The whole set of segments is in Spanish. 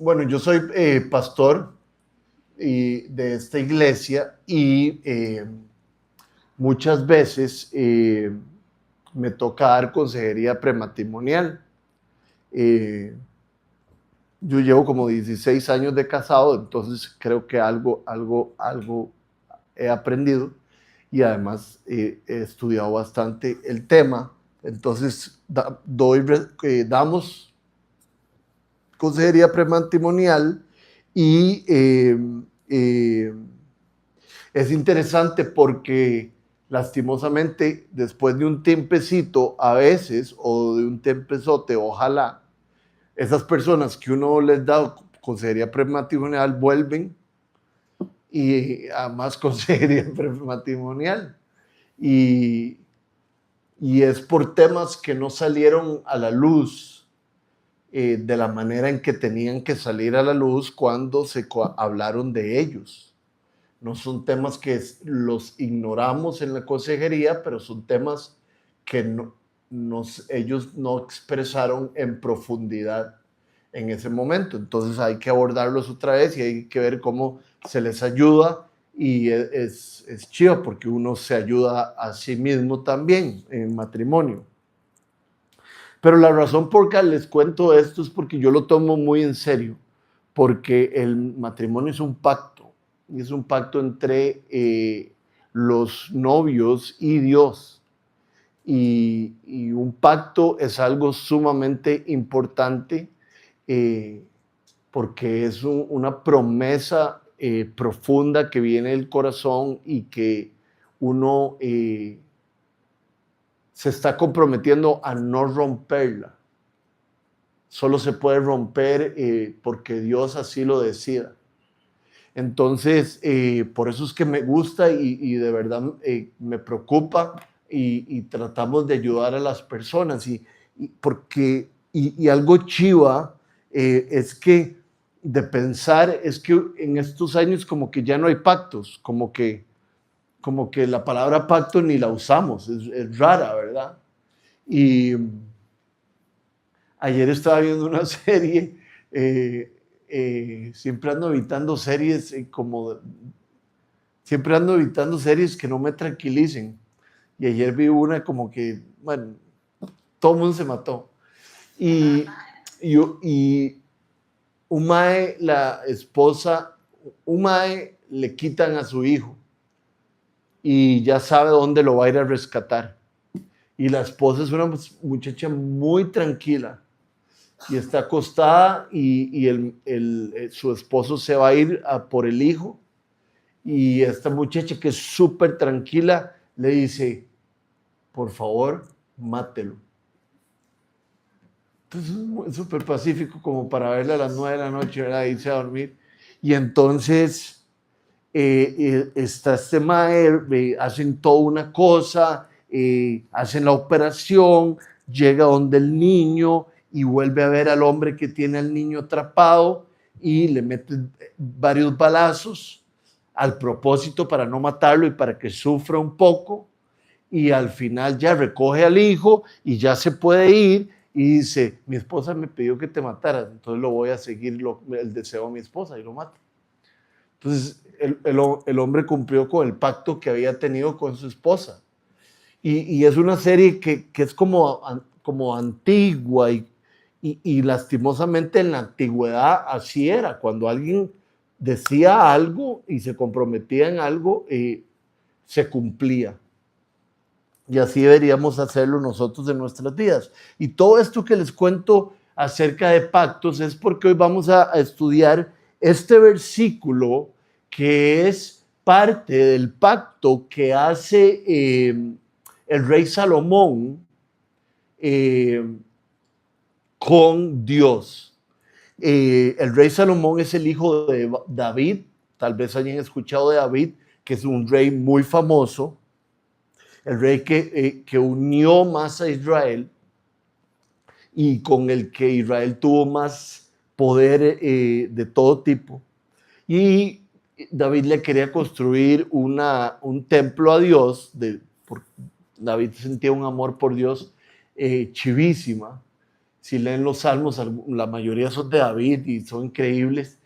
Bueno, yo soy pastor de esta iglesia y muchas veces me toca dar consejería prematrimonial. Eh, yo llevo como 16 años de casado, entonces creo que algo he aprendido y además he estudiado bastante el tema. Entonces damos consejería prematrimonial y eh, es interesante porque lastimosamente después de un tiempecito a veces o de un tiempezote, ojalá, esas personas que uno les da consejería prematrimonial vuelven y a más consejería prematrimonial. Y, y es por temas que no salieron a la luz de la manera en que tenían que salir a la luz cuando se hablaron de ellos. No son temas que los ignoramos en la consejería, pero son temas que ellos no expresaron en profundidad en ese momento. Entonces hay que abordarlos otra vez y hay que ver cómo se les ayuda y es chido porque uno se ayuda a sí mismo también en matrimonio. Pero la razón por la que les cuento esto es porque yo lo tomo muy en serio, porque el matrimonio es un pacto, y es un pacto entre los novios y Dios. Y un pacto es algo sumamente importante porque es una promesa profunda que viene del corazón y que uno se está comprometiendo a no romperla. Solo se puede romper porque Dios así lo decida. Entonces, por eso es que me gusta y de verdad me preocupa y tratamos de ayudar a las personas. Y algo chiva es que de pensar es que en estos años como que ya no hay pactos, como que la palabra pacto ni la usamos, es rara, ¿verdad? Y ayer estaba viendo una serie, siempre ando evitando series siempre ando evitando series que no me tranquilicen. Y ayer vi una como que, bueno, todo el mundo se mató. Y un mae, la esposa, un mae le quitan a su hijo y ya sabe dónde lo va a ir a rescatar. Y la esposa es una muchacha muy tranquila y está acostada y su esposo se va a ir por el hijo y esta muchacha que es súper tranquila le dice, por favor, mátelo. Entonces es súper pacífico como para verla a las 9 de la noche, ¿verdad? Irse a dormir. Y entonces está este mae, hacen toda una cosa, hacen la operación, llega donde el niño y vuelve a ver al hombre que tiene al niño atrapado y le meten varios balazos al propósito para no matarlo y para que sufra un poco. Y al final ya recoge al hijo y ya se puede ir y dice, mi esposa me pidió que te mataras, entonces lo voy a seguir el deseo de mi esposa y lo mata. Entonces el hombre cumplió con el pacto que había tenido con su esposa. Y es una serie que es como antigua y lastimosamente en la antigüedad así era. Cuando alguien decía algo y se comprometía en algo, se cumplía. Y así deberíamos hacerlo nosotros en nuestras vidas. Y todo esto que les cuento acerca de pactos es porque hoy vamos a estudiar este versículo que es parte del pacto que hace el rey Salomón eh, con Dios. El rey Salomón es el hijo de David, tal vez hayan escuchado de David, que es un rey muy famoso, el rey que unió más a Israel y con el que Israel tuvo más poder de todo tipo. Y David le quería construir un templo a Dios, David sentía un amor por Dios chivísima, Si leen los salmos, la mayoría son de David y son increíbles.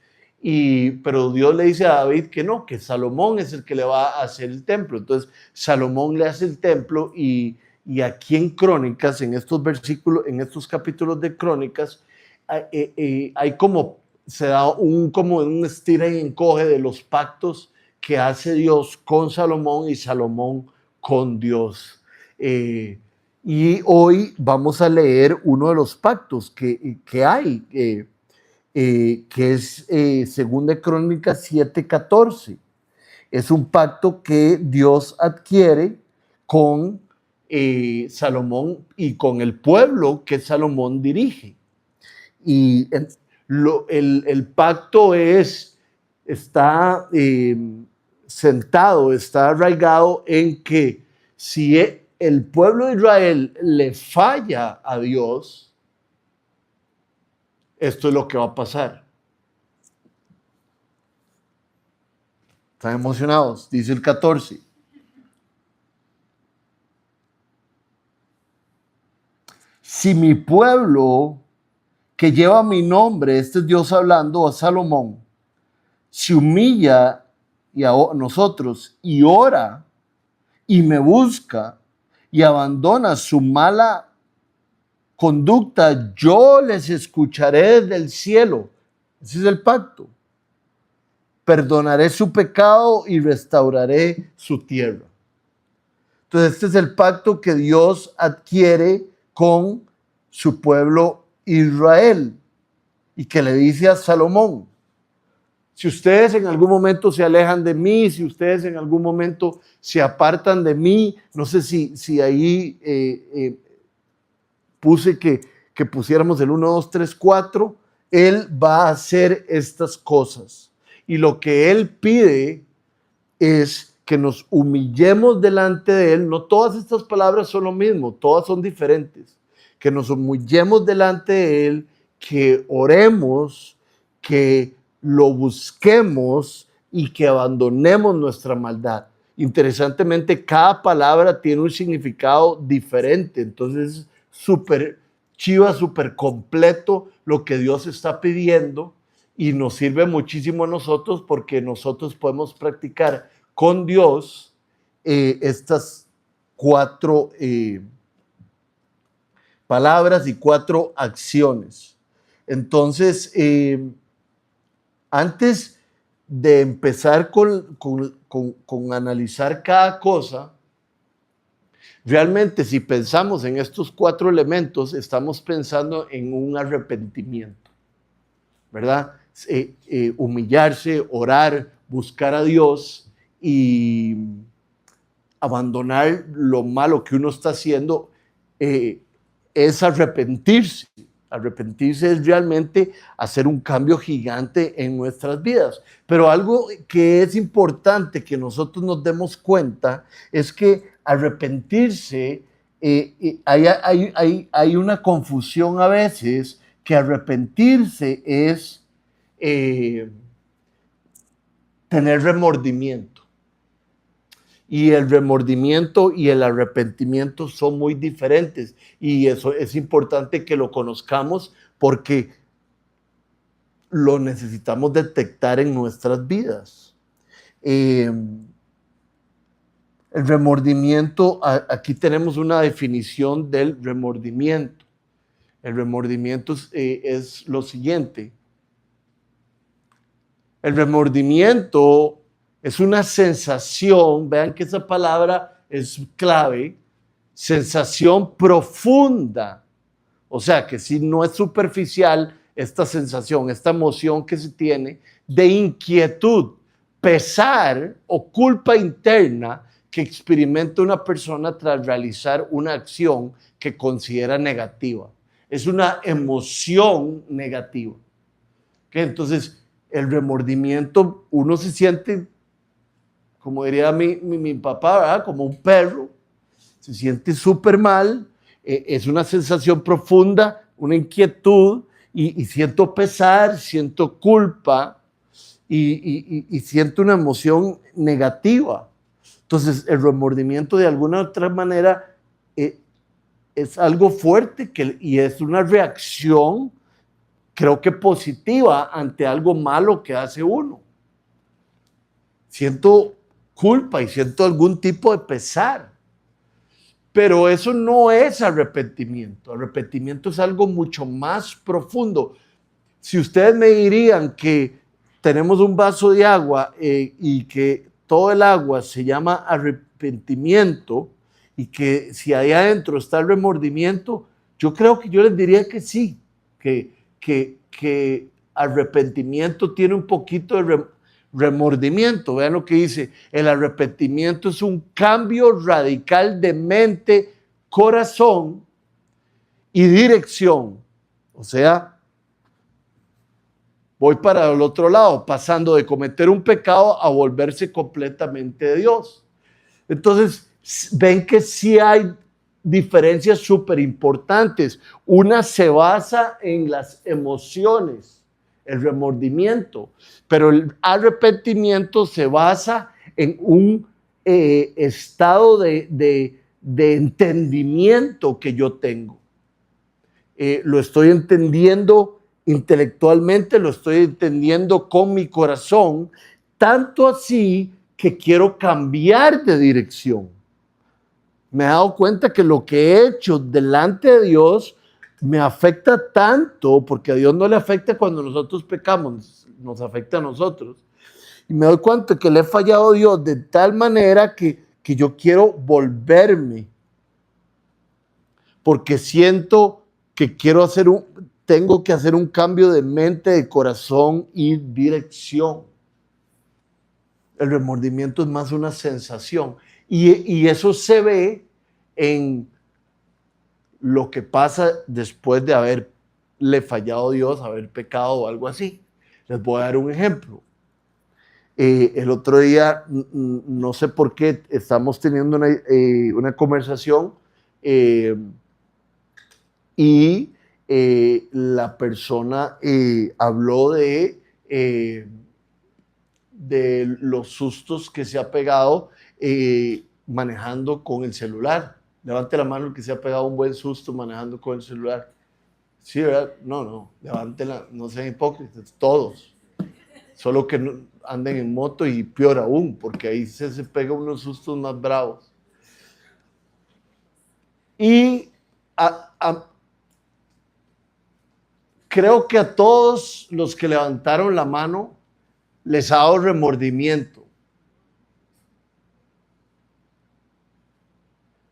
Pero Dios le dice a David que no, que Salomón es el que le va a hacer el templo. Entonces Salomón le hace el templo y aquí en Crónicas, en estos versículos, en estos capítulos de Crónicas, hay como, se da como un estira y encoge de los pactos que hace Dios con Salomón y Salomón con Dios. Y hoy vamos a leer uno de los pactos que hay, que es 2 Crónicas 7:14. Es un pacto que Dios adquiere con Salomón y con el pueblo que Salomón dirige. Y el pacto está sentado, está arraigado en que si el pueblo de Israel le falla a Dios, esto es lo que va a pasar. ¿Están emocionados? Dice el 14. Si mi pueblo que lleva mi nombre, este es Dios hablando a Salomón, se humilla y a nosotros y ora y me busca y abandona su mala conducta, yo les escucharé desde el cielo. Ese es el pacto. Perdonaré su pecado y restauraré su tierra. Entonces, este es el pacto que Dios adquiere con su pueblo Israel y que le dice a Salomón: si ustedes en algún momento se alejan de mí, si ustedes en algún momento se apartan de mí, no sé si ahí puse que pusiéramos el 1, 2, 3, 4, Él va a hacer estas cosas. Y lo que Él pide es que nos humillemos delante de Él. No todas estas palabras son lo mismo, todas son diferentes. Que nos humillemos delante de Él, que oremos, que lo busquemos y que abandonemos nuestra maldad. Interesantemente, cada palabra tiene un significado diferente, entonces súper chiva, súper completo lo que Dios está pidiendo y nos sirve muchísimo a nosotros porque nosotros podemos practicar con Dios estas 4 palabras y 4 acciones. Entonces, antes de empezar con analizar cada cosa, realmente si pensamos en estos 4 elementos, estamos pensando en un arrepentimiento, ¿verdad? Humillarse, orar, buscar a Dios y abandonar lo malo que uno está haciendo, es arrepentirse. Arrepentirse es realmente hacer un cambio gigante en nuestras vidas. Pero algo que es importante que nosotros nos demos cuenta es que arrepentirse, hay una confusión a veces, que arrepentirse es tener remordimiento. Y el remordimiento y el arrepentimiento son muy diferentes. Y eso es importante que lo conozcamos porque lo necesitamos detectar en nuestras vidas. El remordimiento, aquí tenemos una definición del remordimiento. El remordimiento es lo siguiente. El remordimiento es una sensación, vean que esa palabra es clave, sensación profunda. O sea, que si no es superficial esta sensación, esta emoción que se tiene de inquietud, pesar o culpa interna que experimenta una persona tras realizar una acción que considera negativa. Es una emoción negativa. ¿Okay? Entonces, el remordimiento, uno se siente, como diría mi papá, ¿verdad? Como un perro, se siente súper mal, es una sensación profunda, una inquietud, y siento pesar, siento culpa, y siento una emoción negativa. Entonces, el remordimiento de alguna otra manera es algo fuerte y es una reacción, creo que positiva, ante algo malo que hace uno. Siento culpa y siento algún tipo de pesar. Pero eso no es arrepentimiento. Arrepentimiento es algo mucho más profundo. Si ustedes me dirían que tenemos un vaso de agua y que todo el agua se llama arrepentimiento y que si ahí adentro está el remordimiento, yo creo que yo les diría que sí, que arrepentimiento tiene un poquito de remordimiento. Vean lo que dice, el arrepentimiento es un cambio radical de mente, corazón y dirección. O sea, voy para el otro lado, pasando de cometer un pecado a volverse completamente de Dios. Entonces, ven que sí hay diferencias súper importantes. Una se basa en las emociones, el remordimiento, pero el arrepentimiento se basa en un estado de entendimiento que yo tengo. Lo estoy entendiendo intelectualmente, lo estoy entendiendo con mi corazón, tanto así que quiero cambiar de dirección. Me he dado cuenta que lo que he hecho delante de Dios me afecta tanto, porque a Dios no le afecta cuando nosotros pecamos, nos afecta a nosotros. Y me doy cuenta que le he fallado a Dios de tal manera que yo quiero volverme, porque siento que tengo que hacer un cambio de mente, de corazón y dirección. El remordimiento es más una sensación. Y eso se ve en lo que pasa después de haberle fallado a Dios, haber pecado o algo así. Les voy a dar un ejemplo. El otro día, no sé por qué, estamos teniendo una conversación y la persona habló de los sustos que se ha pegado manejando con el celular. Levante la mano el que se ha pegado un buen susto manejando con el celular. Sí, ¿verdad? No, levántela, no sean hipócritas, todos. Solo que no, anden en moto y peor aún, porque ahí se pega unos sustos más bravos. Y creo que a todos los que levantaron la mano les ha dado remordimiento.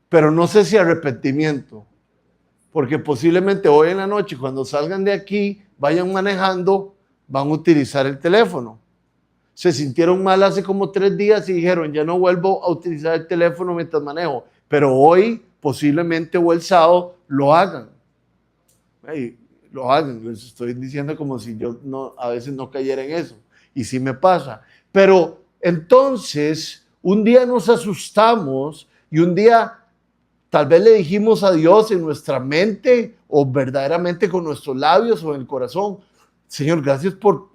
Pero no sé si arrepentimiento, porque posiblemente hoy en la noche, cuando salgan de aquí, vayan manejando, van a utilizar el teléfono. Se sintieron mal hace como 3 días y dijeron, ya no vuelvo a utilizar el teléfono mientras manejo, pero hoy posiblemente o el sábado lo hagan. Lo hagan, les estoy diciendo como si yo a veces no cayera en eso, y sí me pasa. Pero entonces, un día nos asustamos y un día tal vez le dijimos a Dios en nuestra mente o verdaderamente con nuestros labios o en el corazón, Señor, gracias por,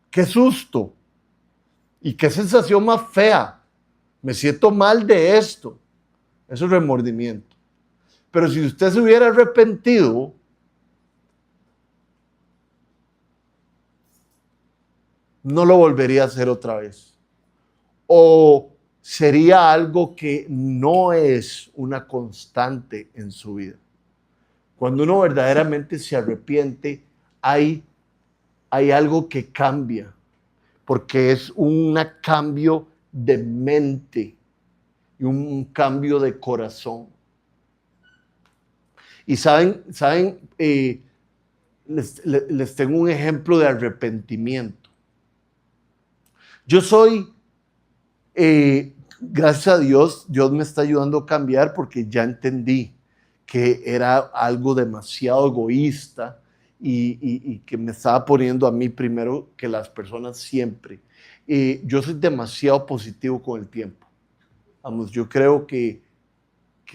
qué susto y qué sensación más fea. Me siento mal de esto. Eso es remordimiento. Pero si usted se hubiera arrepentido, no lo volvería a hacer otra vez. O sería algo que no es una constante en su vida. Cuando uno verdaderamente se arrepiente, hay algo que cambia, porque es un cambio de mente y un cambio de corazón. Y saben, les tengo un ejemplo de arrepentimiento. Yo soy, gracias a Dios, Dios me está ayudando a cambiar porque ya entendí que era algo demasiado egoísta y que me estaba poniendo a mí primero que las personas siempre. Yo soy demasiado positivo con el tiempo. Vamos, yo creo que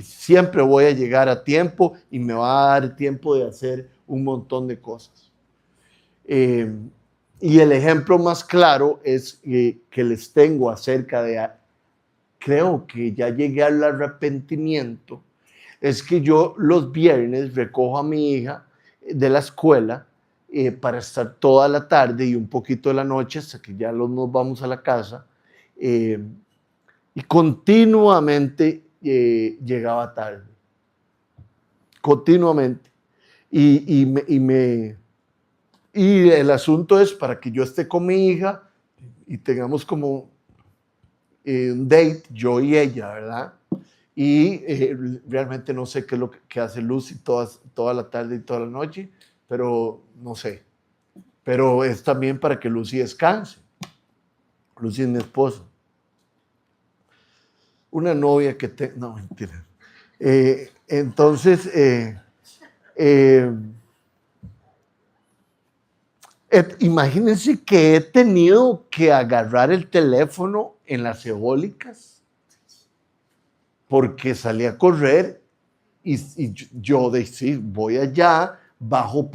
siempre voy a llegar a tiempo y me va a dar tiempo de hacer un montón de cosas. Y el ejemplo más claro es que les tengo acerca de, creo que ya llegué al arrepentimiento, es que yo los viernes recojo a mi hija de la escuela para estar toda la tarde y un poquito de la noche hasta que ya nos vamos a la casa. Y continuamente llegaba tarde. Continuamente. Y el asunto es para que yo esté con mi hija y tengamos como un date, yo y ella, ¿verdad? Y realmente no sé qué es lo que hace Lucy toda la tarde y toda la noche, pero no sé. Pero es también para que Lucy descanse. Lucy es mi esposa. Una novia que te... No, mentira. Entonces, imagínense que he tenido que agarrar el teléfono en las eólicas porque salí a correr y yo decía, voy allá, bajo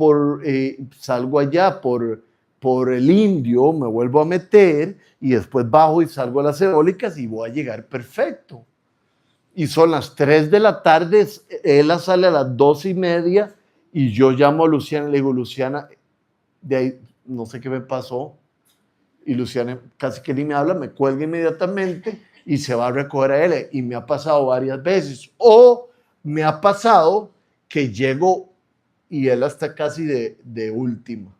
salgo allá por el Indio, me vuelvo a meter y después bajo y salgo a las eólicas y voy a llegar perfecto. Y son las 3 de la tarde, ella sale a las 2:30 y yo llamo a Luciana y le digo, Luciana, de ahí no sé qué me pasó. Y Luciana casi que ni me habla, me cuelga inmediatamente y se va a recoger a él. Y me ha pasado varias veces. O me ha pasado que llego y él está casi de última.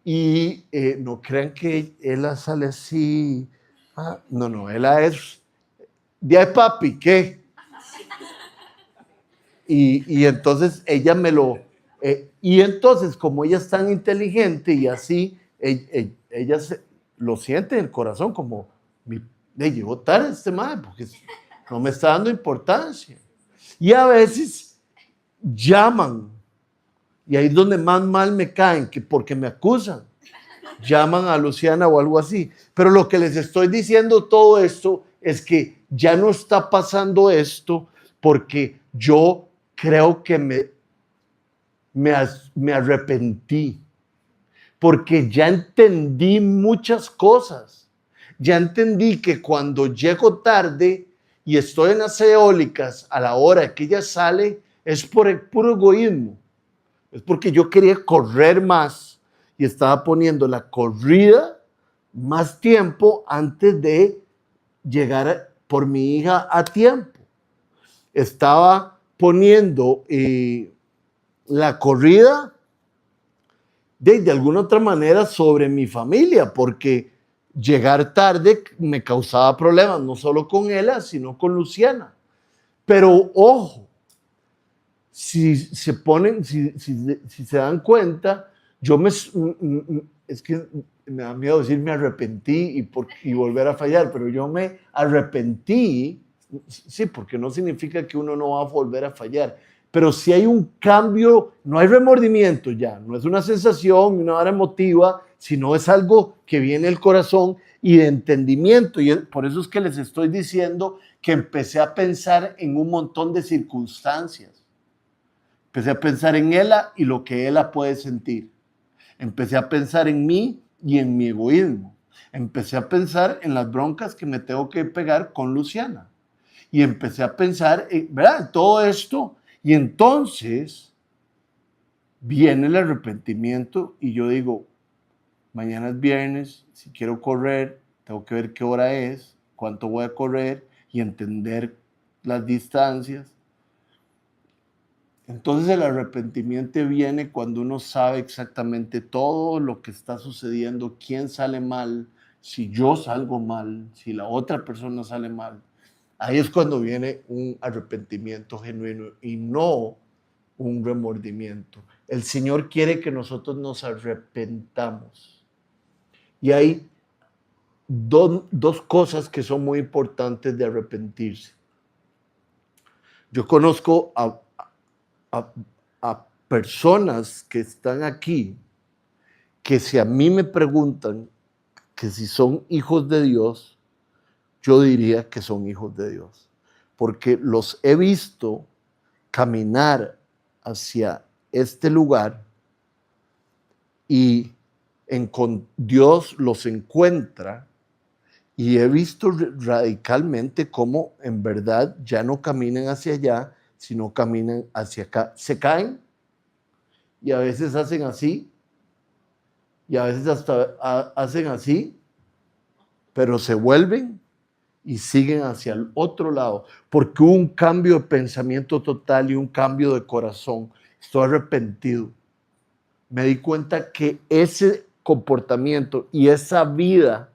Y no crean que ella sale así. No, ella es de ahí, papi, ¿qué? Y entonces ella me lo... y entonces, como ella es tan inteligente y así, ella lo siente en el corazón como, le llegó tarde este man, porque no me está dando importancia. Y a veces llaman, y ahí es donde más mal me caen, que porque me acusan. Llaman a Luciana o algo así. Pero lo que les estoy diciendo todo esto es que ya no está pasando esto porque yo creo que me arrepentí. Porque ya entendí muchas cosas. Ya entendí que cuando llego tarde y estoy en las eólicas a la hora que ella sale, es por el puro egoísmo. Es porque yo quería correr más y estaba poniendo la corrida más tiempo antes de llegar por mi hija a tiempo. Estaba poniendo la corrida de alguna otra manera sobre mi familia, porque llegar tarde me causaba problemas, no solo con ella, sino con Luciana. Pero ojo, si se ponen, si se dan cuenta, es que me da miedo decir me arrepentí y volver a fallar, pero yo me arrepentí, sí, porque no significa que uno no va a volver a fallar, pero si hay un cambio, no hay remordimiento ya, no es una sensación, una hora emotiva, sino es algo que viene del corazón y de entendimiento, y por eso es que les estoy diciendo que empecé a pensar en un montón de circunstancias. Empecé a pensar en ella y lo que ella puede sentir. Empecé a pensar en mí y en mi egoísmo. Empecé a pensar en las broncas que me tengo que pegar con Luciana. Y empecé a pensar, ¿verdad? Todo esto. Y entonces viene el arrepentimiento y yo digo, mañana es viernes, si quiero correr, tengo que ver qué hora es, cuánto voy a correr y entender las distancias. Entonces el arrepentimiento viene cuando uno sabe exactamente todo lo que está sucediendo, quién sale mal, si yo salgo mal, si la otra persona sale mal. Ahí es cuando viene un arrepentimiento genuino y no un remordimiento. El Señor quiere que nosotros nos arrepentamos. Y hay dos cosas que son muy importantes de arrepentirse. Yo conozco a personas que están aquí que si a mí me preguntan que si son hijos de Dios, yo diría que son hijos de Dios, porque los he visto caminar hacia este lugar y Dios los encuentra y he visto radicalmente cómo en verdad ya no caminan hacia allá, si no caminan hacia acá. Se caen y a veces hacen así y a veces hasta hacen así, pero se vuelven y siguen hacia el otro lado, porque hubo un cambio de pensamiento total y un cambio de corazón. Estoy arrepentido. Me di cuenta que ese comportamiento y esa vida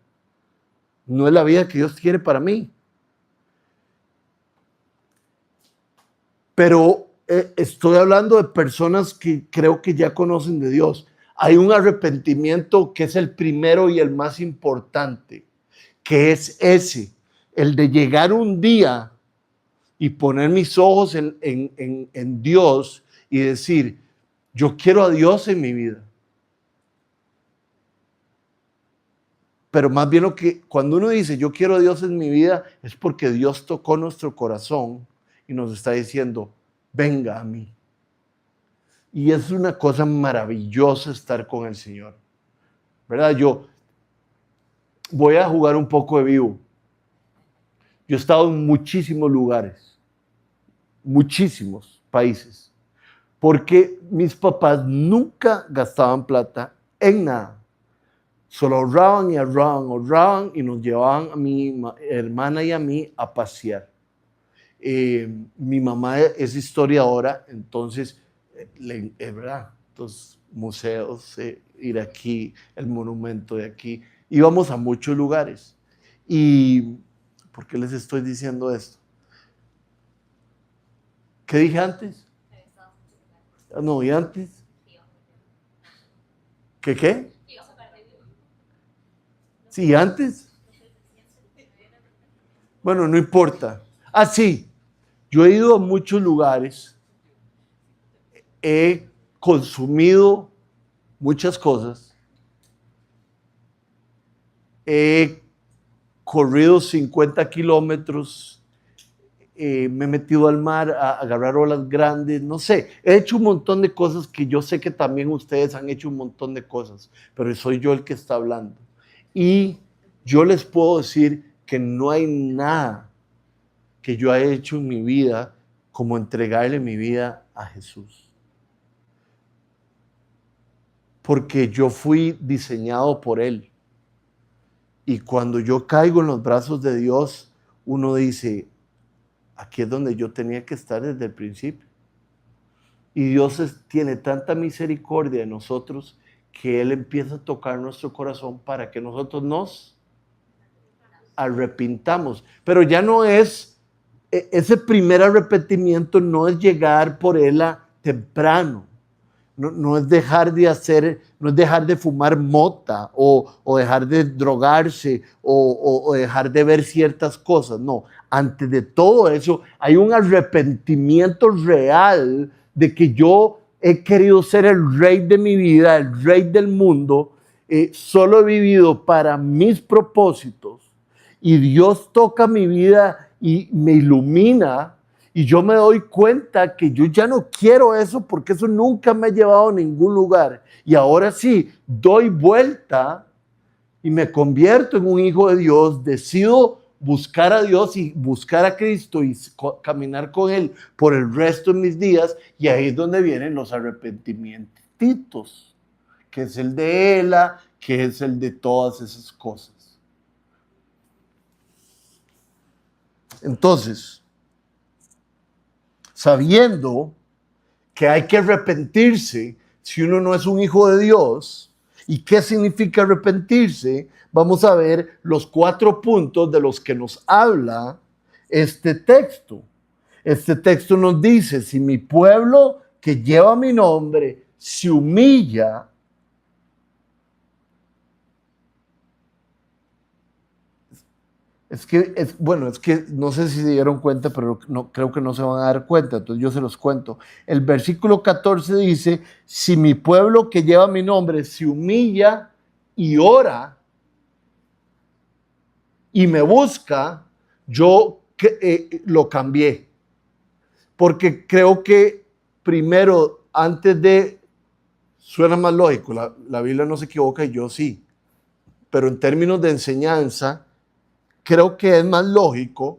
no es la vida que Dios quiere para mí. Pero estoy hablando de personas que creo que ya conocen de Dios. Hay un arrepentimiento que es el primero y el más importante, que es ese, el de llegar un día y poner mis ojos en Dios y decir, yo quiero a Dios en mi vida. Pero más bien cuando uno dice, yo quiero a Dios en mi vida, es porque Dios tocó nuestro corazón y nos está diciendo, venga a mí. Y es una cosa maravillosa estar con el Señor. ¿Verdad? Yo voy a jugar un poco de vivo. Yo he estado en muchísimos lugares, muchísimos países, porque mis papás nunca gastaban plata en nada. Solo ahorraban y ahorraban y nos llevaban a mi hermana y a mí a pasear. Mi mamá es historiadora, entonces, ¿verdad? Entonces, museos, ir aquí, el monumento de aquí. Íbamos a muchos lugares. ¿Y por qué les estoy diciendo esto? ¿Qué dije antes? No, ¿y antes? ¿Qué? Sí, antes. Bueno, no importa. Ah, sí. Yo he ido a muchos lugares. He consumido muchas cosas. He corrido 50 kilómetros. Me he metido al mar a agarrar olas grandes. No sé. He hecho un montón de cosas que yo sé que también ustedes han hecho un montón de cosas. Pero soy yo el que está hablando. Y yo les puedo decir que no hay nada que yo haya hecho en mi vida como entregarle mi vida a Jesús. Porque yo fui diseñado por Él. Y cuando yo caigo en los brazos de Dios, uno dice, aquí es donde yo tenía que estar desde el principio. Y Dios tiene tanta misericordia de nosotros que Él empieza a tocar nuestro corazón para que nosotros nos arrepintamos. Pero ya no es, ese primer arrepentimiento no es llegar por Él temprano. No es dejar de hacer, no es dejar de fumar mota o dejar de drogarse o dejar de ver ciertas cosas. No, antes de todo eso hay un arrepentimiento real de que yo he querido ser el rey de mi vida, el rey del mundo. Solo he vivido para mis propósitos y Dios toca mi vida y me ilumina. Y yo me doy cuenta que yo ya no quiero eso porque eso nunca me ha llevado a ningún lugar. Y ahora sí, doy vuelta y me convierto en un hijo de Dios, decido buscar a Dios y buscar a Cristo y caminar con Él por el resto de mis días. Y ahí es donde vienen los arrepentimientos, que es el de Ela, que es el de todas esas cosas. Entonces, sabiendo que hay que arrepentirse si uno no es un hijo de Dios. ¿Y qué significa arrepentirse? Vamos a ver los 4 puntos de los que nos habla este texto. Este texto nos dice, si mi pueblo que lleva mi nombre se humilla, es que no sé si se dieron cuenta, pero no, creo que no se van a dar cuenta, entonces yo se los cuento. El versículo 14 dice, si mi pueblo que lleva mi nombre se humilla y ora y me busca, yo lo cambié. Porque creo que primero, antes de, suena más lógico, la Biblia no se equivoca y yo sí, pero en términos de enseñanza, creo que es más lógico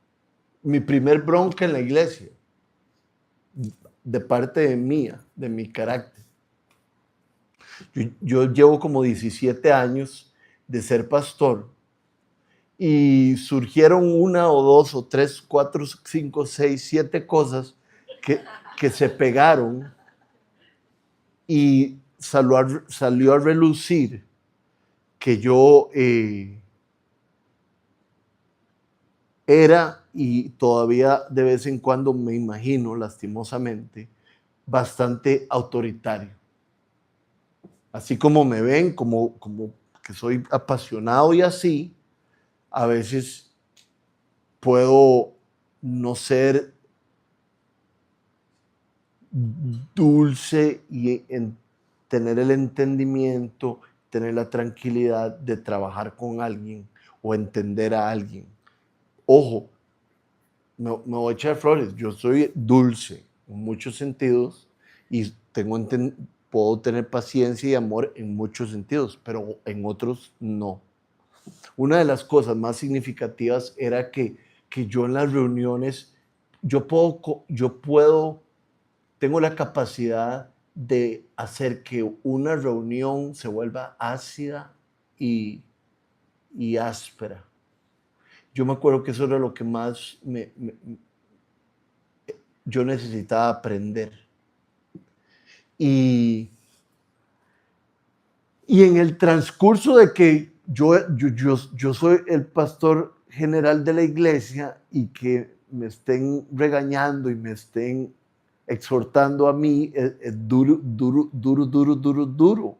mi primer bronca en la iglesia, de parte de mía, de mi carácter. Yo llevo como 17 años de ser pastor y surgieron una o dos o tres, cuatro, cinco, seis, siete cosas que se pegaron y salió a relucir que yo era, y todavía de vez en cuando me imagino, lastimosamente, bastante autoritario. Así como me ven, como que soy apasionado y así, a veces puedo no ser dulce y tener el entendimiento, tener la tranquilidad de trabajar con alguien o entender a alguien. Ojo, me voy a echar flores, yo soy dulce en muchos sentidos y puedo tener paciencia y amor en muchos sentidos, pero en otros no. Una de las cosas más significativas era que yo en las reuniones, tengo la capacidad de hacer que una reunión se vuelva ácida y áspera. Yo me acuerdo que eso era lo que más yo necesitaba aprender. Y en el transcurso de que yo soy el pastor general de la iglesia y que me estén regañando y me estén exhortando a mí, es duro, duro, duro, duro, duro, duro.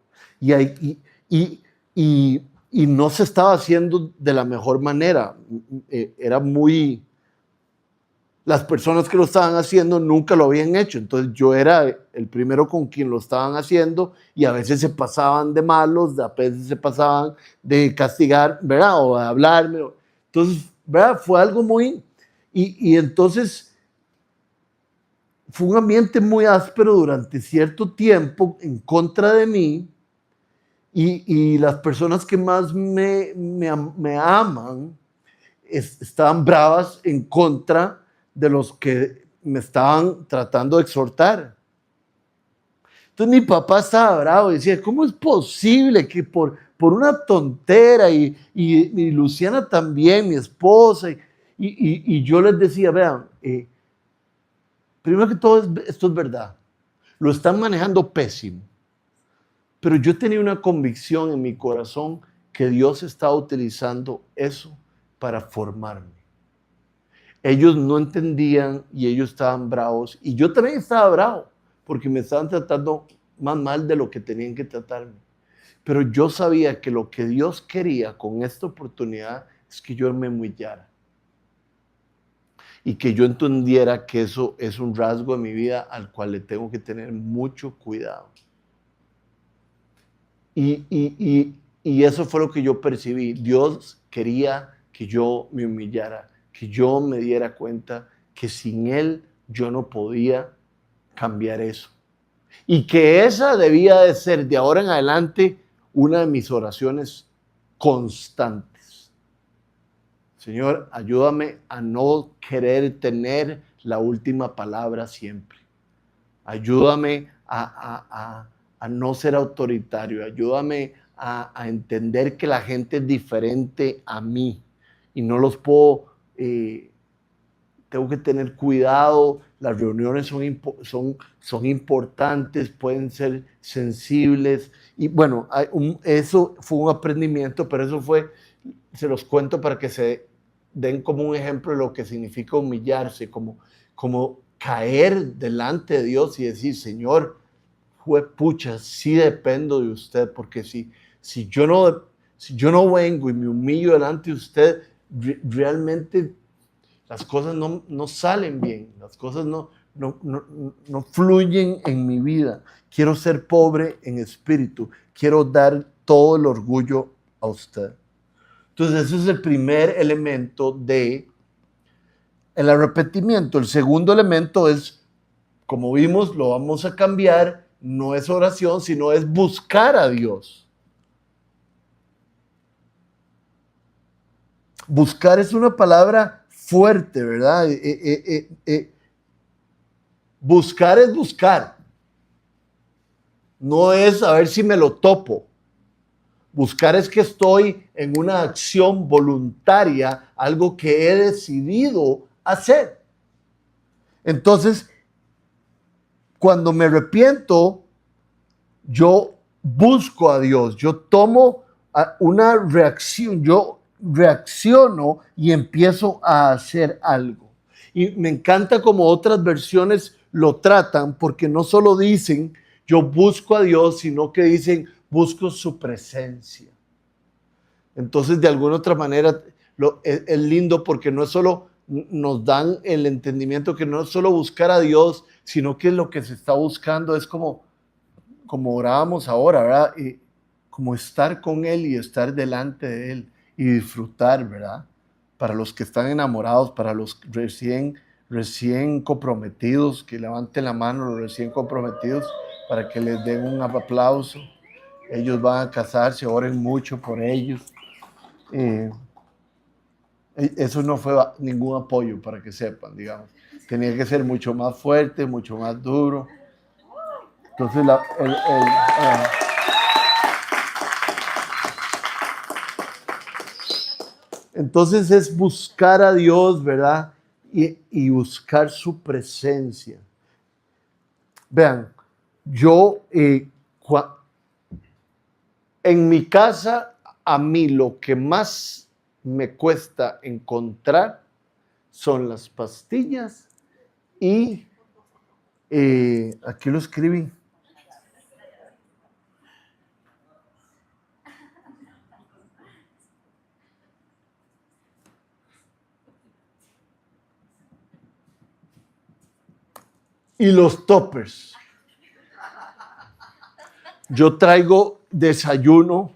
Y no se estaba haciendo de la mejor manera. Era muy... Las personas que lo estaban haciendo nunca lo habían hecho, entonces yo era el primero con quien lo estaban haciendo y a veces se pasaban de malos, a veces se pasaban de castigar, ¿verdad? O de hablarme. Entonces, ¿verdad? Fue algo muy... Y entonces fue un ambiente muy áspero durante cierto tiempo en contra de mí y las personas que más me aman estaban bravas en contra de los que me estaban tratando de exhortar. Entonces mi papá estaba bravo y decía, ¿cómo es posible que por una tontera y Luciana también, mi esposa, y yo les decía, vean, primero que todo esto es verdad, lo están manejando pésimo, pero yo tenía una convicción en mi corazón que Dios estaba utilizando eso para formarme. Ellos no entendían y ellos estaban bravos y yo también estaba bravo porque me estaban tratando más mal de lo que tenían que tratarme. Pero yo sabía que lo que Dios quería con esta oportunidad es que yo me humillara y que yo entendiera que eso es un rasgo de mi vida al cual le tengo que tener mucho cuidado. Y eso fue lo que yo percibí. Dios quería que yo me humillara, que yo me diera cuenta que sin Él yo no podía cambiar eso. Y que esa debía de ser de ahora en adelante una de mis oraciones constantes. Señor, ayúdame a no querer tener la última palabra siempre. Ayúdame a no ser autoritario. Ayúdame a entender que la gente es diferente a mí y no los puedo, tengo que tener cuidado. Las reuniones son importantes, pueden ser sensibles y bueno, eso fue un aprendimiento, pero eso se los cuento para que se den como un ejemplo de lo que significa humillarse, como caer delante de Dios y decir, Señor, pucha, sí dependo de usted, porque si yo no vengo y me humillo delante de usted, realmente las cosas no salen bien, las cosas no fluyen en mi vida. Quiero ser pobre en espíritu, quiero dar todo el orgullo a usted. Entonces, ese es el primer elemento el arrepentimiento. El segundo elemento es, como vimos, lo vamos a cambiar, no es oración, sino es buscar a Dios. Buscar es una palabra fuerte, ¿verdad? Buscar es buscar. No es a ver si me lo topo. Buscar es que estoy en una acción voluntaria, algo que he decidido hacer. Entonces, cuando me arrepiento, yo busco a Dios, yo tomo una reacción, yo reacciono y empiezo a hacer algo. Y me encanta como otras versiones lo tratan, porque no solo dicen yo busco a Dios, sino que dicen busco su presencia. Entonces, de alguna otra manera, es lindo porque no es solo, nos dan el entendimiento que no es solo buscar a Dios, sino que lo que se está buscando es como orábamos ahora, ¿verdad? Y como estar con Él y estar delante de Él y disfrutar, ¿verdad? Para los que están enamorados, para los recién comprometidos, que levanten la mano los recién comprometidos para que les den un aplauso. Ellos van a casarse, oren mucho por ellos. Eso no fue ningún apoyo, para que sepan, digamos. Tenía que ser mucho más fuerte, mucho más duro. Entonces, entonces es buscar a Dios, ¿verdad? Y buscar su presencia. Vean, yo en mi casa, a mí lo que más me cuesta encontrar son las pastillas y aquí lo escribí. Y los toppers. Yo traigo desayuno.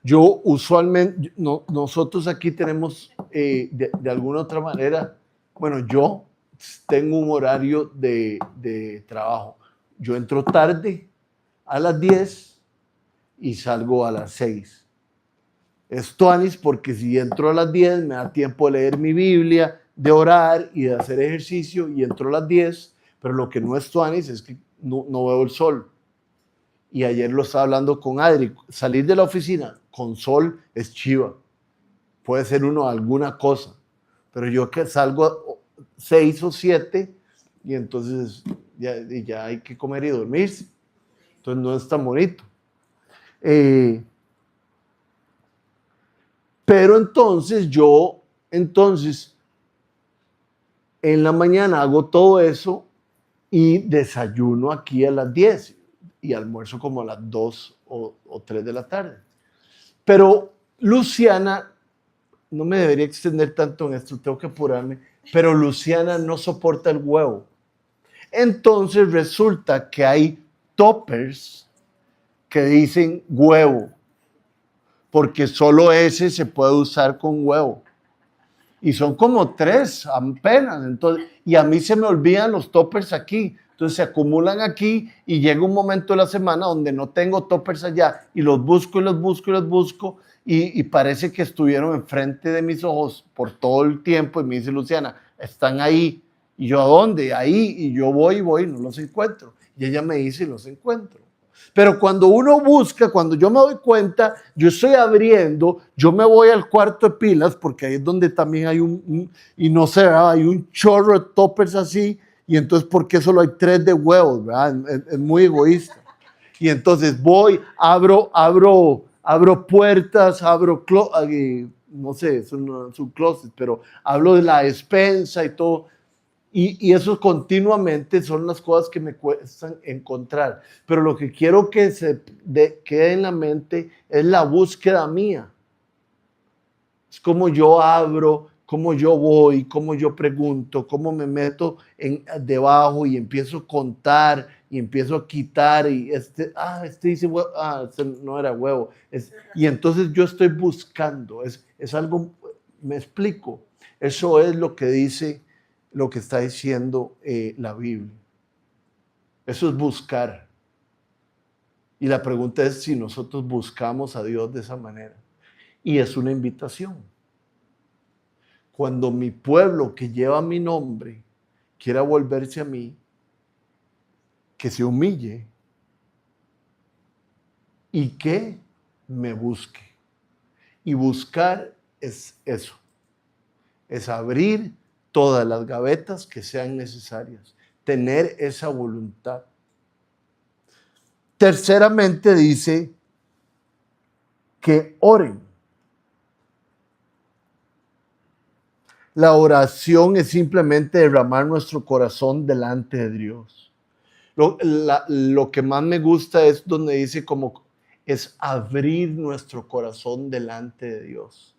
Yo usualmente, nosotros aquí tenemos de alguna otra manera, bueno, yo tengo un horario de trabajo. Yo entro tarde a las 10 y salgo a las 6. Es tuanis porque si entro a las 10 me da tiempo de leer mi Biblia, de orar y de hacer ejercicio y entro a las 10, pero lo que no es tuanis es que no veo el sol. Y ayer lo estaba hablando con Adri, salir de la oficina con sol es chiva. Puede ser uno alguna cosa, pero yo que salgo a 6 o 7 y entonces ya hay que comer y dormirse. Entonces no es tan bonito. Pero entonces en la mañana hago todo eso y desayuno aquí a las 10 y almuerzo como a las 2 o 3 de la tarde. Pero Luciana, no me debería extender tanto en esto, tengo que apurarme, pero Luciana no soporta el huevo. Entonces resulta que hay toppers que dicen huevo, porque solo ese se puede usar con huevo. Y son como 3 apenas. Entonces, y a mí se me olvidan los toppers aquí. Entonces se acumulan aquí y llega un momento de la semana donde no tengo toppers allá y los busco y los busco y los busco y parece que estuvieron enfrente de mis ojos por todo el tiempo y me dice Luciana, están ahí. Y yo, ¿a dónde? Ahí. Y yo voy y no los encuentro. Y ella me dice, los encuentro. Pero cuando uno busca, cuando yo me doy cuenta, yo estoy abriendo, yo me voy al cuarto de pilas, porque ahí es donde también hay y no sé, hay un chorro de toppers así, y entonces, ¿por qué solo hay 3 de huevos? ¿Verdad? Es muy egoísta. Y entonces voy, abro puertas, no sé, es un closet, pero hablo de la despensa y todo. Y eso continuamente son las cosas que me cuestan encontrar. Pero lo que quiero que quede en la mente es la búsqueda mía. Es como yo abro, cómo yo voy, cómo yo pregunto, cómo me meto debajo y empiezo a contar y empiezo a quitar y este dice huevo, este no era huevo. Y entonces yo estoy buscando, es algo, me explico, eso es lo que dice, lo que está diciendo la Biblia. Eso es buscar. Y la pregunta es si nosotros buscamos a Dios de esa manera. Y es una invitación. cuando mi pueblo que lleva mi nombre quiera volverse a mí, que se humille y que me busque. Y buscar es eso, es abrir todas las gavetas que sean necesarias, tener esa voluntad. Terceramente dice que oren. La oración es simplemente derramar nuestro corazón delante de Dios. Lo que más me gusta es donde dice como es abrir nuestro corazón delante de Dios.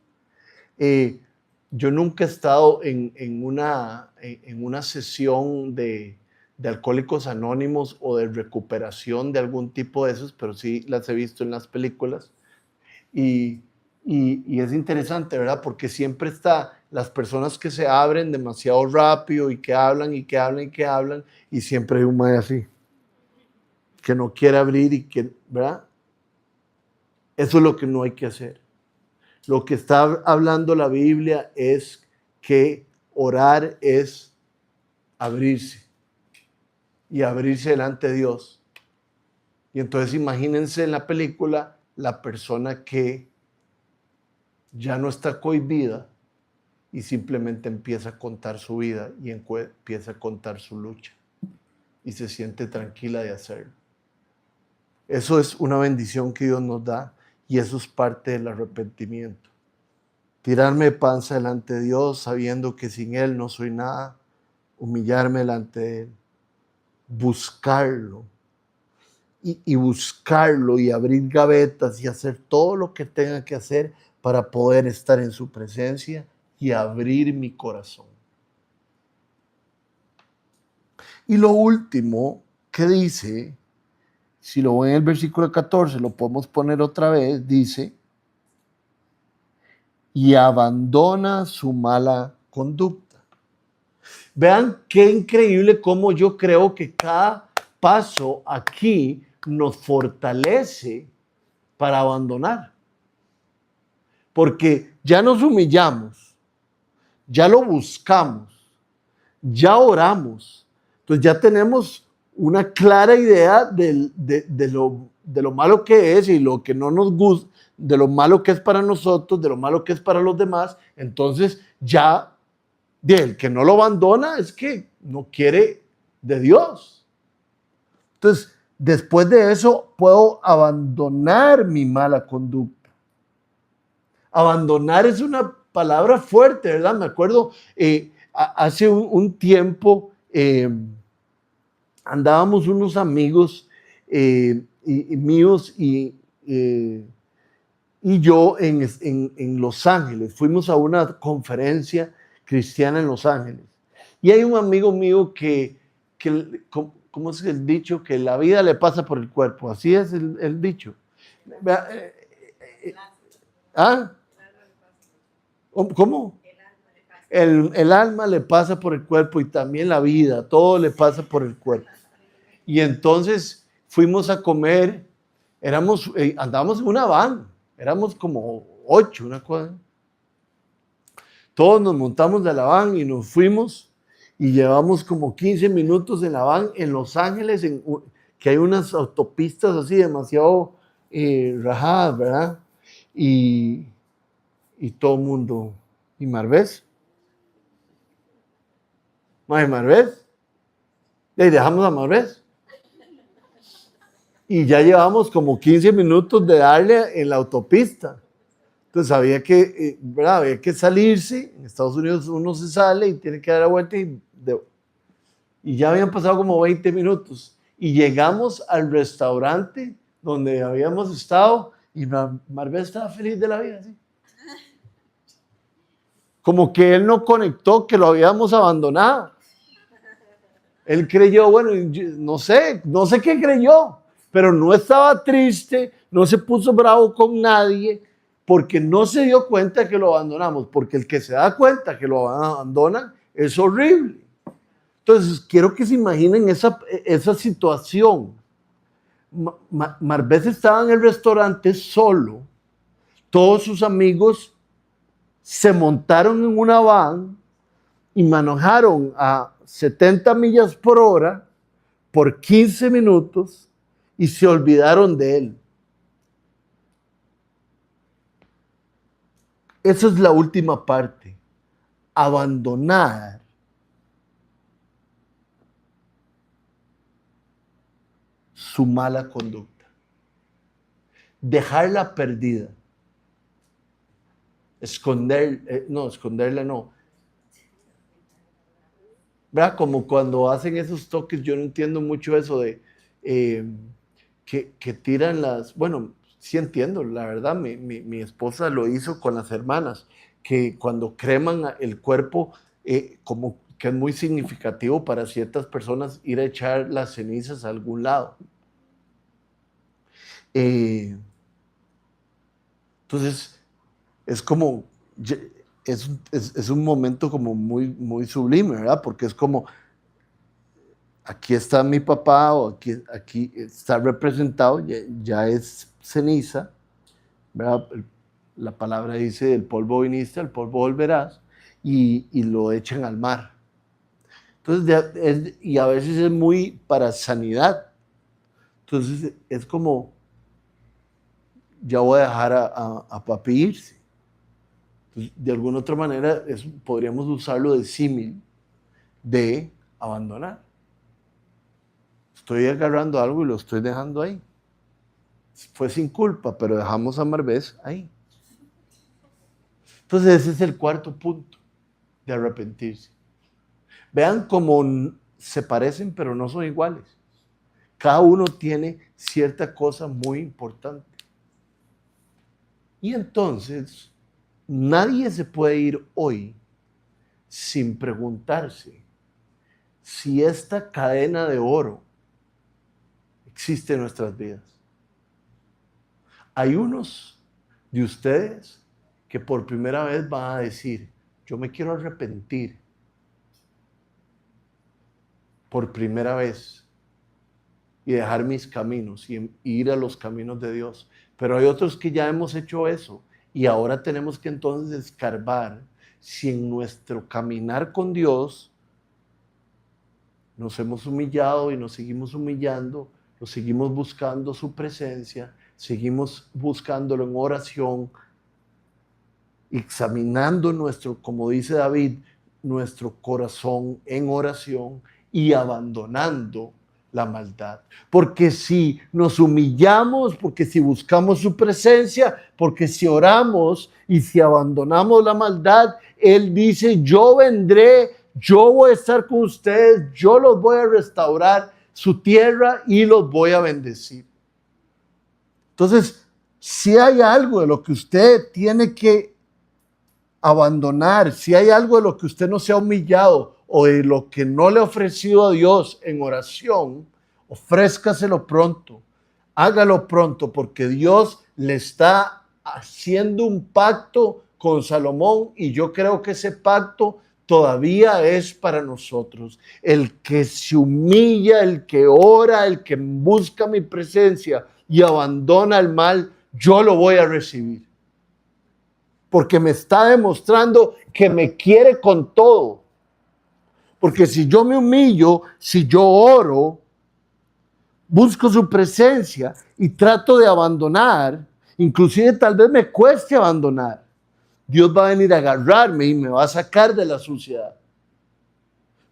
Yo nunca he estado en una sesión de Alcohólicos Anónimos o de recuperación de algún tipo de esos, pero sí las he visto en las películas. Y es interesante, ¿verdad? Porque siempre está las personas que se abren demasiado rápido y que hablan y que hablan y que hablan, y siempre hay un mae así, que no quiere abrir y que, ¿verdad? Eso es lo que no hay que hacer. Lo que está hablando la Biblia es que orar es abrirse y abrirse delante de Dios. Y entonces imagínense en la película la persona que ya no está cohibida y simplemente empieza a contar su vida y empieza a contar su lucha y se siente tranquila de hacerlo. Eso es una bendición que Dios nos da y eso es parte del arrepentimiento. Tirarme de panza delante de Dios sabiendo que sin Él no soy nada, humillarme delante de Él, buscarlo y buscarlo y abrir gavetas y hacer todo lo que tenga que hacer para poder estar en su presencia y abrir mi corazón. Y lo último que dice, si lo ven en el versículo 14, lo podemos poner otra vez, dice, y abandona su mala conducta. Vean qué increíble cómo yo creo que cada paso aquí nos fortalece para abandonar. Porque ya nos humillamos, ya lo buscamos, ya oramos. Entonces ya tenemos una clara idea de lo malo que es y lo que no nos gusta, de lo malo que es para nosotros, de lo malo que es para los demás. Entonces ya el que no lo abandona es que no quiere de Dios. Entonces, después de eso puedo abandonar mi mala conducta. Abandonar es una palabra fuerte, ¿verdad? Me acuerdo, hace un tiempo andábamos unos amigos míos y yo en Los Ángeles. Fuimos a una conferencia cristiana en Los Ángeles. Y hay un amigo mío que ¿cómo es el dicho? Que la vida le pasa por el cuerpo. Así es el dicho. ¿Ah? ¿Cómo? El alma le pasa por el cuerpo y también la vida, todo le pasa por el cuerpo. Y entonces fuimos a comer, andábamos en una van, éramos como 8, una cosa. Todos nos montamos de la van y nos fuimos y llevamos como 15 minutos en la van en Los Ángeles, que hay unas autopistas así demasiado rajadas, ¿verdad? Y todo el mundo, ¿y Marbés? ¿Más Marbés? Y dejamos a Marbés. Y ya llevamos como 15 minutos de darle en la autopista. Entonces había que salirse. En Estados Unidos uno se sale y tiene que dar la vuelta y ya habían pasado como 20 minutos. Y llegamos al restaurante donde habíamos estado y Marbés estaba feliz de la vida, ¿sí? Como que él no conectó que lo habíamos abandonado. Él creyó, bueno, no sé qué creyó, pero no estaba triste, no se puso bravo con nadie, porque no se dio cuenta que lo abandonamos, porque el que se da cuenta que lo abandonan es horrible. Entonces, quiero que se imaginen esa situación. Marbés estaba en el restaurante solo, todos sus amigos se montaron en una van y manejaron a 70 millas por hora por 15 minutos y se olvidaron de él. Esa es la última parte. Abandonar su mala conducta. Dejarla perdida. Esconderla no. ¿Verdad? Como cuando hacen esos toques, yo no entiendo mucho eso de que tiran las... Bueno, sí entiendo, la verdad, mi esposa lo hizo con las hermanas, que cuando creman el cuerpo, como que es muy significativo para ciertas personas ir a echar las cenizas a algún lado. Entonces, es como, es un momento como muy, muy sublime, ¿verdad? Porque es como, aquí está mi papá, o aquí está representado, ya es ceniza, ¿verdad? La palabra dice, del polvo viniste, al polvo volverás, y lo echan al mar. Entonces, y a veces es muy para sanidad. Entonces, es como, ya voy a dejar a papi irse. Entonces, de alguna otra manera, podríamos usarlo de símil, de abandonar. Estoy agarrando algo y lo estoy dejando ahí. Fue sin culpa, pero dejamos a Marbés ahí. Entonces ese es el cuarto punto de arrepentirse. Vean cómo se parecen, pero no son iguales. Cada uno tiene cierta cosa muy importante. Y entonces, nadie se puede ir hoy sin preguntarse si esta cadena de oro existe en nuestras vidas. Hay unos de ustedes que por primera vez van a decir, yo me quiero arrepentir por primera vez y dejar mis caminos y ir a los caminos de Dios. Pero hay otros que ya hemos hecho eso y ahora tenemos que entonces escarbar si en nuestro caminar con Dios nos hemos humillado y nos seguimos humillando, nos seguimos buscando su presencia, seguimos buscándolo en oración, examinando nuestro, como dice David, nuestro corazón en oración y abandonando la maldad. Porque si nos humillamos, porque si buscamos su presencia, porque si oramos y si abandonamos la maldad, Él dice, yo vendré, yo voy a estar con ustedes, yo los voy a restaurar su tierra y los voy a bendecir. Entonces, si hay algo de lo que usted tiene que abandonar, si hay algo de lo que usted no se ha humillado o de lo que no le ha ofrecido a Dios en oración, ofrézcaselo pronto, hágalo pronto, porque Dios le está haciendo un pacto con Salomón y yo creo que ese pacto todavía es para nosotros. El que se humilla, el que ora, el que busca mi presencia y abandona el mal, yo lo voy a recibir. Porque me está demostrando que me quiere con todo. Porque si yo me humillo, si yo oro, busco su presencia y trato de abandonar, inclusive tal vez me cueste abandonar, Dios va a venir a agarrarme y me va a sacar de la suciedad.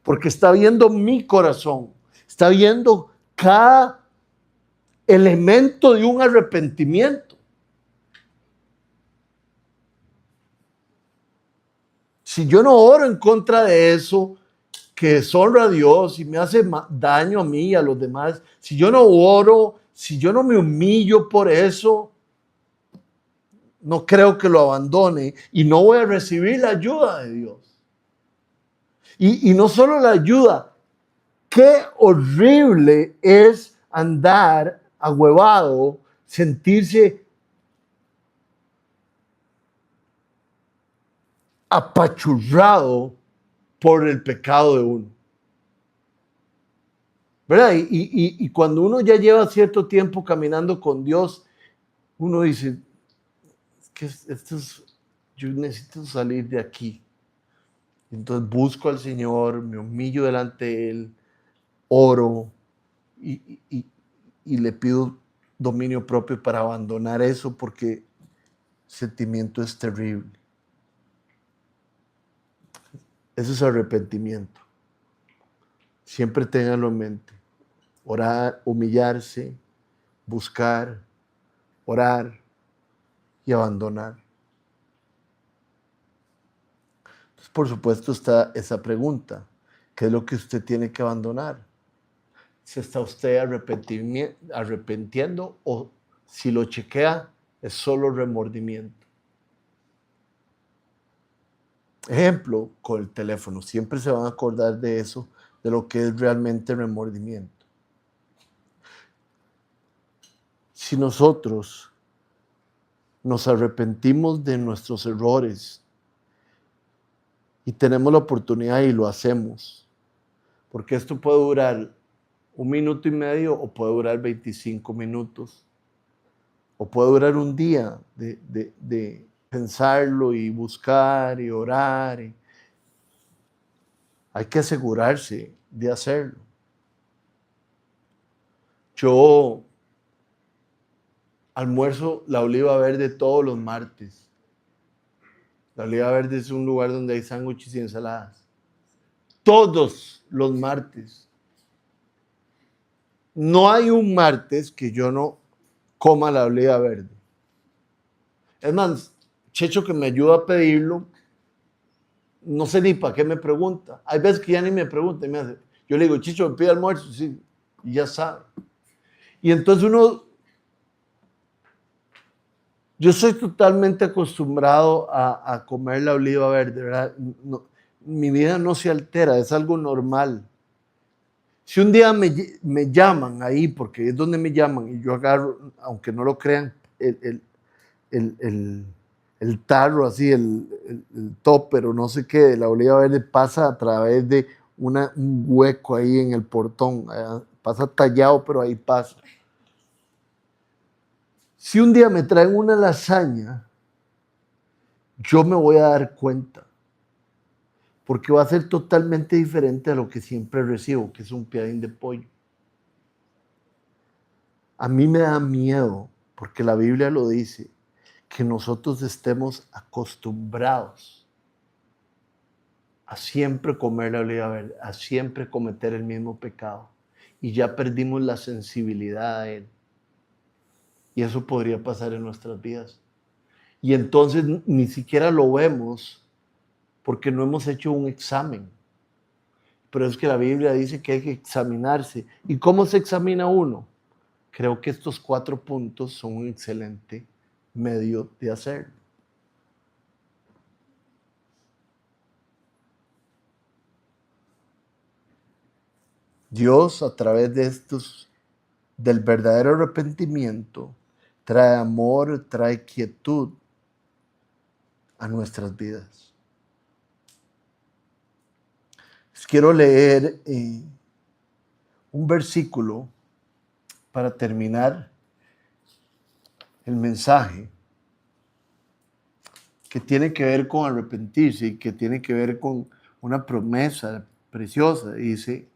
Porque está viendo mi corazón, está viendo cada elemento de un arrepentimiento. Si yo no oro en contra de eso, que deshonra a Dios y me hace daño a mí y a los demás, si yo no oro, si yo no me humillo por eso, no creo que lo abandone y no voy a recibir la ayuda de Dios. Y no solo la ayuda, qué horrible es andar ahuevado, sentirse apachurrado por el pecado de uno. ¿Verdad? Y cuando uno ya lleva cierto tiempo caminando con Dios, uno dice, que esto es yo necesito salir de aquí. Entonces busco al Señor, me humillo delante de Él, oro y le pido dominio propio para abandonar eso, porque el sentimiento es terrible. Eso es arrepentimiento. Siempre ténganlo en mente. Orar, humillarse, buscar, orar y abandonar. Entonces, por supuesto, está esa pregunta. ¿Qué es lo que usted tiene que abandonar? ¿Se está usted arrepintiendo o si lo chequea es solo remordimiento? Ejemplo, con el teléfono. Siempre se van a acordar de eso, de lo que es realmente remordimiento. Si nosotros nos arrepentimos de nuestros errores y tenemos la oportunidad y lo hacemos, porque esto puede durar 1 minuto y medio o puede durar 25 minutos o puede durar un día de pensarlo y buscar y orar. Hay que asegurarse de hacerlo. Yo almuerzo la Oliva Verde todos los martes. La Oliva Verde es un lugar donde hay sándwiches y ensaladas. Todos los martes. No hay un martes que yo no coma la Oliva Verde. Es más, Checho, que me ayuda a pedirlo, no sé ni para qué me pregunta. Hay veces que ya ni me pregunta. Yo le digo, Chicho, me pide almuerzo, sí, y ya sabe. Y entonces yo soy totalmente acostumbrado a comer la Oliva Verde, ¿verdad? No, mi vida no se altera, es algo normal. Si un día me llaman ahí, porque es donde me llaman, y yo agarro, aunque no lo crean, el tarro así, el topper o no sé qué de la Oliva Verde pasa a través de un hueco ahí en el portón, pasa tallado, pero ahí pasa. Si un día me traen una lasaña, yo me voy a dar cuenta, porque va a ser totalmente diferente a lo que siempre recibo, que es un piadín de pollo. A mí me da miedo, porque la Biblia lo dice, que nosotros estemos acostumbrados a siempre comer la oliva verde, a siempre cometer el mismo pecado, y ya perdimos la sensibilidad a él. Y eso podría pasar en nuestras vidas. Y entonces ni siquiera lo vemos porque no hemos hecho un examen. Pero es que la Biblia dice que hay que examinarse. ¿Y cómo se examina uno? Creo que estos 4 puntos son un excelente medio de hacerlo. Dios, a través de estos, del verdadero arrepentimiento, trae amor, trae quietud a nuestras vidas. Les quiero leer un versículo para terminar el mensaje, que tiene que ver con arrepentirse y que tiene que ver con una promesa preciosa. Dice,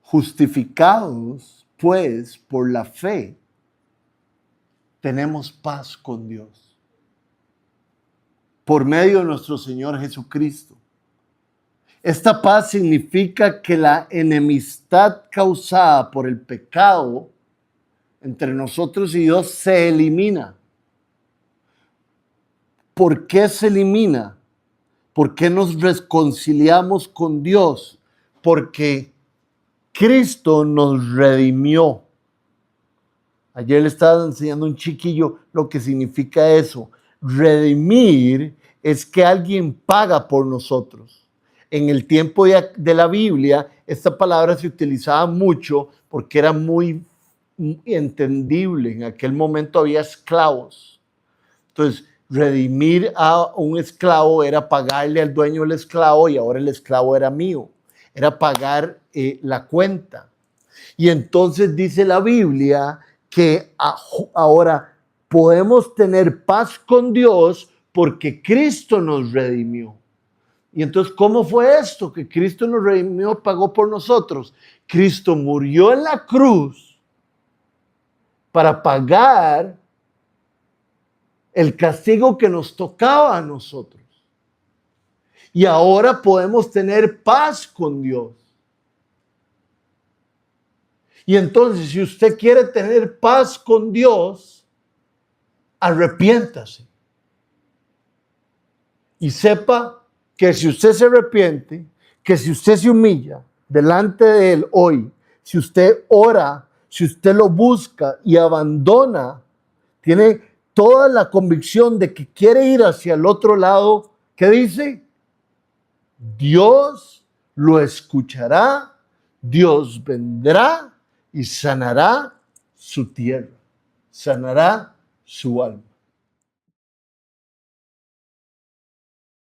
justificados pues por la fe, tenemos paz con Dios, por medio de nuestro Señor Jesucristo. Esta paz significa que la enemistad causada por el pecado entre nosotros y Dios se elimina. ¿Por qué se elimina? ¿Por qué nos reconciliamos con Dios? Porque Cristo nos redimió. Ayer le estaba enseñando a un chiquillo lo que significa eso. Redimir es que alguien paga por nosotros. En el tiempo de la Biblia, esta palabra se utilizaba mucho porque era muy entendible. En aquel momento había esclavos. Entonces, redimir a un esclavo era pagarle al dueño del esclavo y ahora el esclavo era mío. Era pagar la cuenta. Y entonces dice la Biblia que ahora podemos tener paz con Dios porque Cristo nos redimió. Y entonces, ¿cómo fue esto? Que Cristo nos redimió, pagó por nosotros. Cristo murió en la cruz para pagar el castigo que nos tocaba a nosotros. Y ahora podemos tener paz con Dios. Y entonces, si usted quiere tener paz con Dios, arrepiéntase. Y sepa que si usted se arrepiente, que si usted se humilla delante de Él hoy, si usted ora, si usted lo busca y abandona, tiene toda la convicción de que quiere ir hacia el otro lado, ¿qué dice? Dios lo escuchará, Dios vendrá y sanará su tierra, sanará su alma.